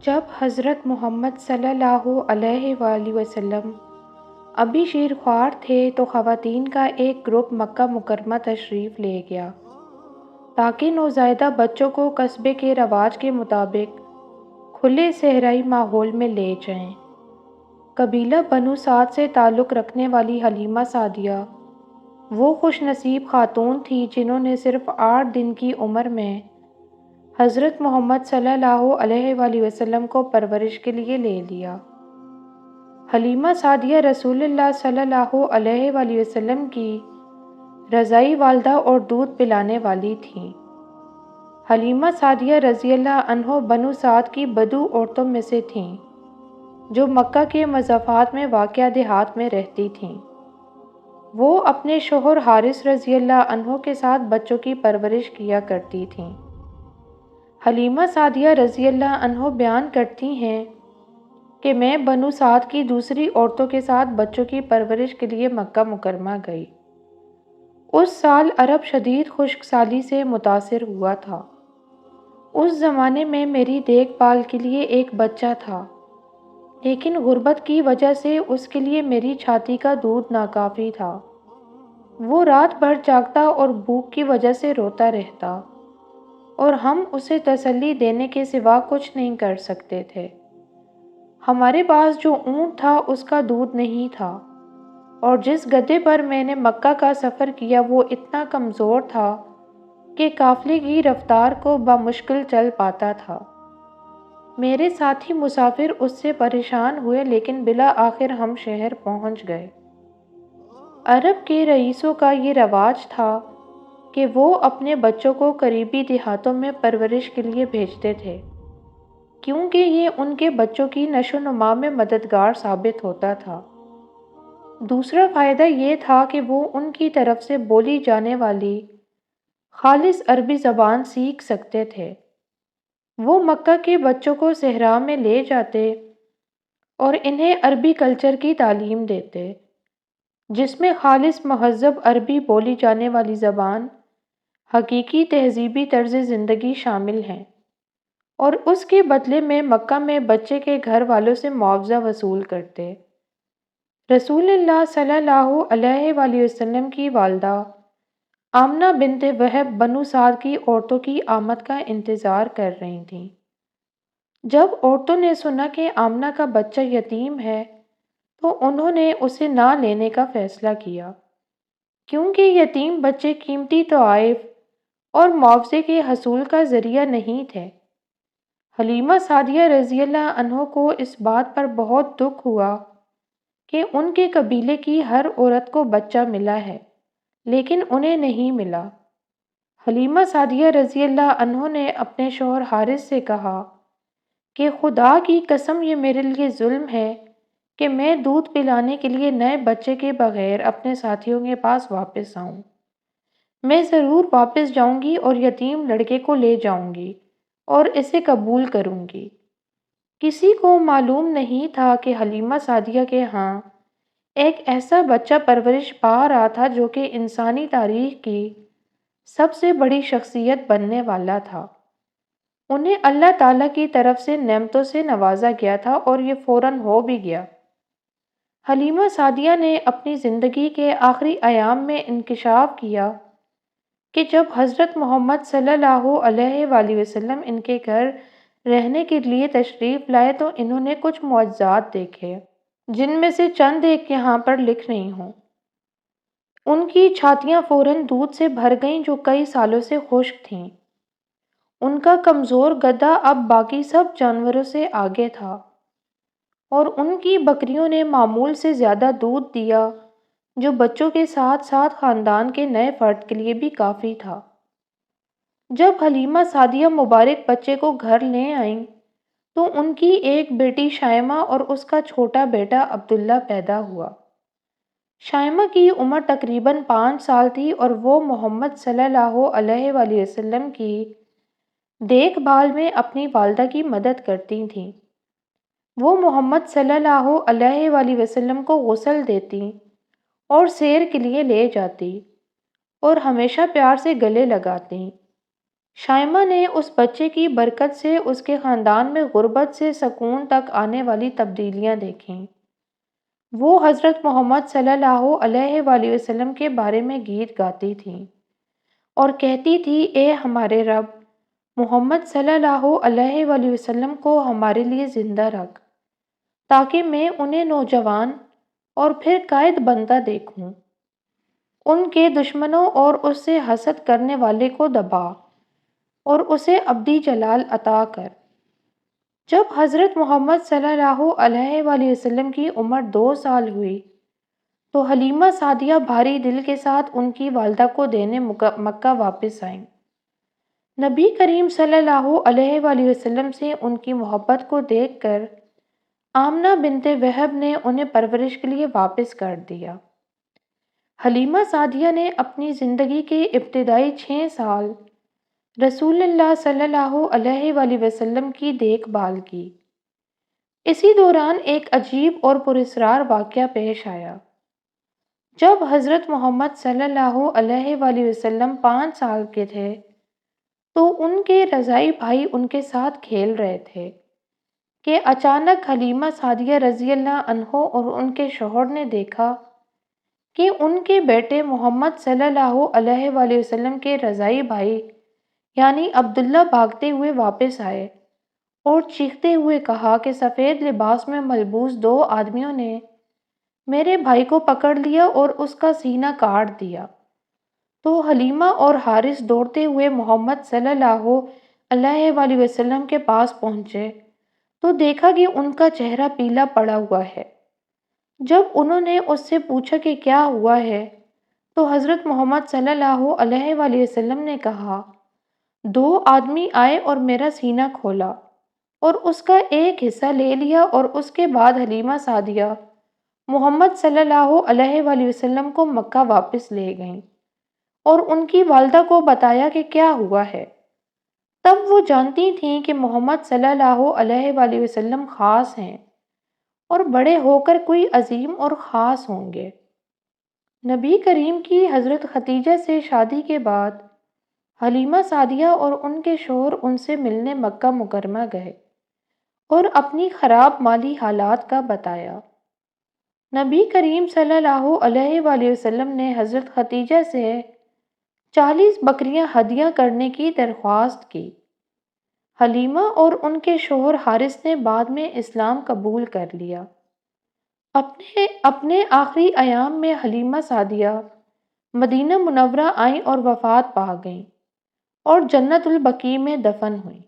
جب حضرت محمد صلی اللہ علیہ وآلہ وسلم ابھی شیر خوار تھے تو خواتین کا ایک گروپ مکہ مکرمہ تشریف لے گیا تاکہ نوزائیدہ بچوں کو قصبے کے رواج کے مطابق کھلے صحرائی ماحول میں لے جائیں۔ قبیلہ بنو سعد سے تعلق رکھنے والی حلیمہ سعدیہ وہ خوش نصیب خاتون تھی جنہوں نے صرف 8 دن کی عمر میں حضرت محمد صلی اللہ علیہ وآلہ وسلم کو پرورش کے لیے لے لیا۔ حلیمہ سعدیہ رسول اللہ صلی اللہ علیہ وآلہ وسلم کی رضائی والدہ اور دودھ پلانے والی تھیں۔ حلیمہ سعدیہ رضی اللہ عنہ بنو سعد کی بدو عورتوں میں سے تھیں جو مکہ کے مضافات میں واقع دیہات میں رہتی تھیں۔ وہ اپنے شوہر حارث رضی اللہ عنہ کے ساتھ بچوں کی پرورش کیا کرتی تھیں۔ حلیمہ سعدیہ رضی اللہ عنہ بیان کرتی ہیں کہ میں بنو سعد کی دوسری عورتوں کے ساتھ بچوں کی پرورش کے لیے مکہ مکرمہ گئی۔ اس سال عرب شدید خشک سالی سے متاثر ہوا تھا۔ اس زمانے میں میری دیکھ بھال کے لیے ایک بچہ تھا، لیکن غربت کی وجہ سے اس کے لیے میری چھاتی کا دودھ ناکافی تھا۔ وہ رات بھر جاگتا اور بھوک کی وجہ سے روتا رہتا، اور ہم اسے تسلی دینے کے سوا کچھ نہیں کر سکتے تھے۔ ہمارے پاس جو اونٹ تھا اس کا دودھ نہیں تھا، اور جس گدھے پر میں نے مکہ کا سفر کیا وہ اتنا کمزور تھا کہ قافلے کی رفتار کو بمشکل چل پاتا تھا۔ میرے ساتھی مسافر اس سے پریشان ہوئے، لیکن بالآخر ہم شہر پہنچ گئے۔ عرب کے رئیسوں کا یہ رواج تھا کہ وہ اپنے بچوں کو قریبی دیہاتوں میں پرورش کے لیے بھیجتے تھے، کیونکہ یہ ان کے بچوں کی نشو و نما میں مددگار ثابت ہوتا تھا۔ دوسرا فائدہ یہ تھا کہ وہ ان کی طرف سے بولی جانے والی خالص عربی زبان سیکھ سکتے تھے۔ وہ مکہ کے بچوں کو صحرا میں لے جاتے اور انہیں عربی کلچر کی تعلیم دیتے، جس میں خالص مہذب عربی بولی جانے والی زبان، حقیقی تہذیبی طرز زندگی شامل ہیں، اور اس کے بدلے میں مکہ میں بچے کے گھر والوں سے معاوضہ وصول کرتے۔ رسول اللہ صلی اللہ علیہ وآلہ وسلم کی والدہ آمنہ بنت وہب بنو سعد کی عورتوں کی آمد کا انتظار کر رہی تھیں۔ جب عورتوں نے سنا کہ آمنہ کا بچہ یتیم ہے تو انہوں نے اسے نہ لینے کا فیصلہ کیا، کیونکہ یتیم بچے قیمتی تحائف اور معاوضے کے حصول کا ذریعہ نہیں تھے۔ حلیمہ سعدیہ رضی اللہ عنہ کو اس بات پر بہت دکھ ہوا کہ ان کے قبیلے کی ہر عورت کو بچہ ملا ہے لیکن انہیں نہیں ملا۔ حلیمہ سعدیہ رضی اللہ عنہ نے اپنے شوہر حارث سے کہا کہ خدا کی قسم یہ میرے لیے ظلم ہے کہ میں دودھ پلانے کے لیے نئے بچے کے بغیر اپنے ساتھیوں کے پاس واپس آؤں۔ میں ضرور واپس جاؤں گی اور یتیم لڑکے کو لے جاؤں گی اور اسے قبول کروں گی۔ کسی کو معلوم نہیں تھا کہ حلیمہ سعدیہ کے ہاں ایک ایسا بچہ پرورش پا رہا تھا جو کہ انسانی تاریخ کی سب سے بڑی شخصیت بننے والا تھا۔ انہیں اللہ تعالیٰ کی طرف سے نعمتوں سے نوازا گیا تھا اور یہ فوراً ہو بھی گیا۔ حلیمہ سعدیہ نے اپنی زندگی کے آخری ایام میں انکشاف کیا کہ جب حضرت محمد صلی اللہ علیہ وآلہ وسلم ان کے گھر رہنے کے لیے تشریف لائے تو انہوں نے کچھ معجزات دیکھے، جن میں سے چند ایک یہاں پر لکھ رہی ہوں۔ ان کی چھاتیاں فوراً دودھ سے بھر گئیں جو کئی سالوں سے خشک تھیں۔ ان کا کمزور گدھا اب باقی سب جانوروں سے آگے تھا، اور ان کی بکریوں نے معمول سے زیادہ دودھ دیا، جو بچوں کے ساتھ ساتھ خاندان کے نئے فرد کے لیے بھی کافی تھا۔ جب حلیمہ سعدیہ مبارک بچے کو گھر لے آئیں تو ان کی ایک بیٹی شائمہ اور اس کا چھوٹا بیٹا عبداللہ پیدا ہوا۔ شائمہ کی عمر تقریباً 5 سال تھی اور وہ محمد صلی اللہ علیہ وآلہ وسلم کی دیکھ بھال میں اپنی والدہ کی مدد کرتی تھیں۔ وہ محمد صلی اللہ علیہ وآلہ وسلم کو غسل دیتی اور سیر کے لیے لے جاتی اور ہمیشہ پیار سے گلے لگاتی۔ شائمہ نے اس بچے کی برکت سے اس کے خاندان میں غربت سے سکون تک آنے والی تبدیلیاں دیکھیں۔ وہ حضرت محمد صلی اللہ علیہ وآلہ وسلم کے بارے میں گیت گاتی تھیں اور کہتی تھی، اے ہمارے رب، محمد صلی اللہ علیہ وآلہ وسلم کو ہمارے لیے زندہ رکھ تاکہ میں انہیں نوجوان اور پھر قائد بنتا دیکھوں۔ ان کے دشمنوں اور اس سے حسد کرنے والے کو دبا اور اسے ابدی جلال عطا کر۔ جب حضرت محمد صلی اللہ علیہ وآلہ وسلم کی عمر 2 سال ہوئی تو حلیمہ سعدیہ بھاری دل کے ساتھ ان کی والدہ کو دینے مکہ واپس آئیں۔ نبی کریم صلی اللہ علیہ وآلہ وسلم سے ان کی محبت کو دیکھ کر آمنہ بنت وہب نے انہیں پرورش کے لیے واپس کر دیا۔ حلیمہ سعدیہ نے اپنی زندگی کے ابتدائی 6 سال رسول اللہ صلی اللہ علیہ وآلہ وسلم کی دیکھ بھال کی۔ اسی دوران ایک عجیب اور پراسرار واقعہ پیش آیا۔ جب حضرت محمد صلی اللہ علیہ وآلہ وسلم 5 سال کے تھے تو ان کے رضاعی بھائی ان کے ساتھ کھیل رہے تھے کہ اچانک حلیمہ سعدیہ رضی اللہ عنہ اور ان کے شوہر نے دیکھا کہ ان کے بیٹے محمد صلی اللہ علیہ وآلہ وسلم کے رضاعی بھائی یعنی عبداللہ بھاگتے ہوئے واپس آئے اور چیختے ہوئے کہا کہ سفید لباس میں ملبوس 2 آدمیوں نے میرے بھائی کو پکڑ لیا اور اس کا سینہ کاٹ دیا۔ تو حلیمہ اور حارث دوڑتے ہوئے محمد صلی اللہ علیہ وآلہ وسلم کے پاس پہنچے تو دیکھا کہ ان کا چہرہ پیلا پڑا ہوا ہے۔ جب انہوں نے اس سے پوچھا کہ کیا ہوا ہے تو حضرت محمد صلی اللہ علیہ وآلہ وسلم نے کہا، 2 آدمی آئے اور میرا سینہ کھولا اور اس کا ایک حصہ لے لیا، اور اس کے بعد حلیمہ سعدیہ محمد صلی اللہ علیہ وآلہ وسلم کو مکہ واپس لے گئیں اور ان کی والدہ کو بتایا کہ کیا ہوا ہے۔ تب وہ جانتی تھیں کہ محمد صلی اللہ علیہ وآلہ وسلم خاص ہیں اور بڑے ہو کر کوئی عظیم اور خاص ہوں گے۔ نبی کریم کی حضرت خدیجہ سے شادی کے بعد حلیمہ سعدیہ اور ان کے شوہر ان سے ملنے مکہ مکرمہ گئے اور اپنی خراب مالی حالات کا بتایا۔ نبی کریم صلی اللہ علیہ وآلہ وسلم نے حضرت خدیجہ سے 40 بکریاں ہدیہ کرنے کی درخواست کی۔ حلیمہ اور ان کے شوہر حارث نے بعد میں اسلام قبول کر لیا۔ اپنے آخری ایام میں حلیمہ سعدیہ مدینہ منورہ آئیں اور وفات پا گئیں اور جنت البقیع میں دفن ہوئیں۔